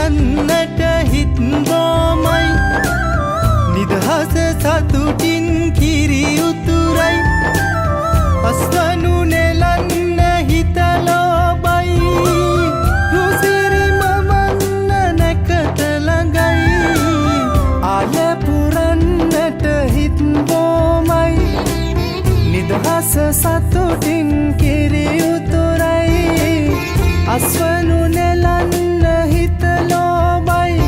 නෙලන්නට හිත් බොමයි නිදහස සතුටින් කිරි උතුරයි අස්වනු නෙලන්න හිත ලෝබයි රුසිරි මවන්න නැකත ළඟයි ආල පුරන්නට හිත් බොමයි නිදහස සතුටින් කිරි උතුරයි අස්වනු නෙලන්න හිත ලෝබයි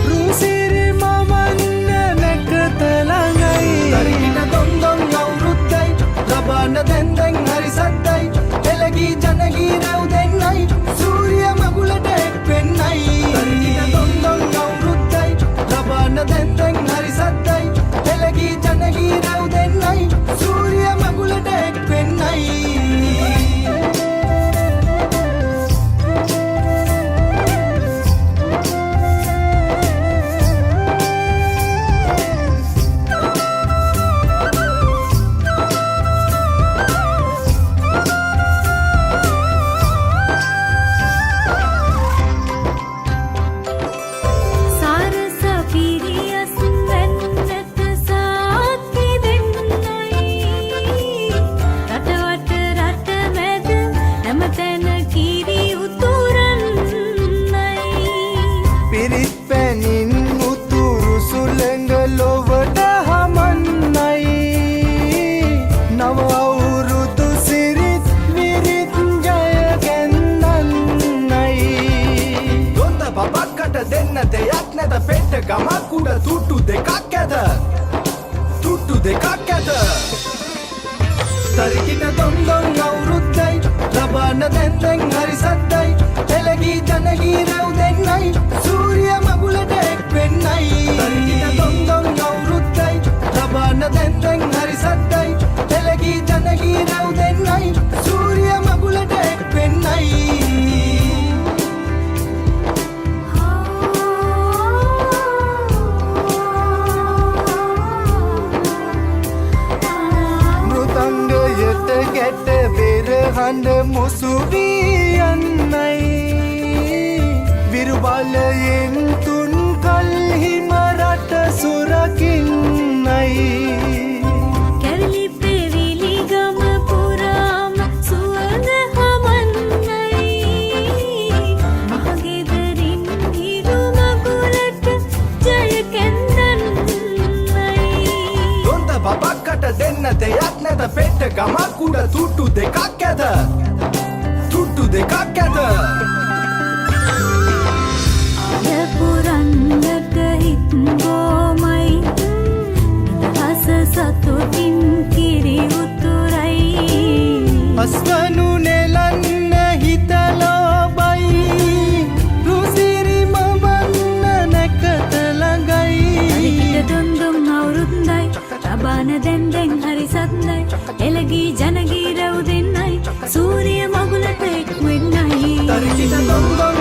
රුසිරි මවන්න නැකත ළඟයි තරිකිට දොන්දොන් අවුරුද්දයි ලබන්න දැන් දැන් හරි සද්දයි එළගී ජනගී රැව් දෙන්නයි සූරිය මගුලට එක් වෙන්නයි තරිකිට දොන්දොන් අවුරුද්දයි ලබන්න දැන් දැන් හරි සද්දයි එළගී ජනගී රැව් දෙන්නයි සූරිය මගුලට එක් වෙන්නයි දෙයක් නැත පෙට්ට ගමක් උඩ තුට්ටු දෙකක් ඇත තුට්ටු දෙකක් ඇත තරිකිට දොන්දොන් අවුරුද්දයි ලබන්න දැන් දැන් හරි සද්දයි එළගී ජනගී රැව් දෙන්නයි සූරිය මගුලට එක් වෙන්නයි තරිකිට දොන්දොන් අවුරුද්දයි ලබන්න දැන් දැන් හරි සද්දයි එළගී ජනගී රැව් දෙන්නයි සූරිය මගුලට එක් වෙන්නයි ගැට බෙරහඬ මුසුවී යන්නයි විරුබලයෙන් තුන් කල්හිම රට සුරකින්නයි කැවිලි පෙවිලි ගම පුරාම සුවඳ හමන්නයි මහගෙදරින් හිරු මගුලට ජය කැන්දන්නයි දොන්ද බබක්කට දෙන්න දෙයක් නැත පෙට්ට ගමක් උඩ තුට්ටු දෙකක් ඇත තුට්ටු දෙකක් ඇත ආල පුරන්නට හිත් බොමයි නිදහස සතුටින් කිරි උතුරයි අස්වනු නෙලන්න හිත ලෝබයි රුසිරි මවන්න නැකත ළඟයි තරිකිට දොන්දොන් අවුරුද්දයි ලබන්න දැන් දැන් හරි සද්දයි එළගී ජනගී රැව් දෙන්නයි සූරිය මගුලට එක් වෙන්නයි තරිකිට දොන්දොන්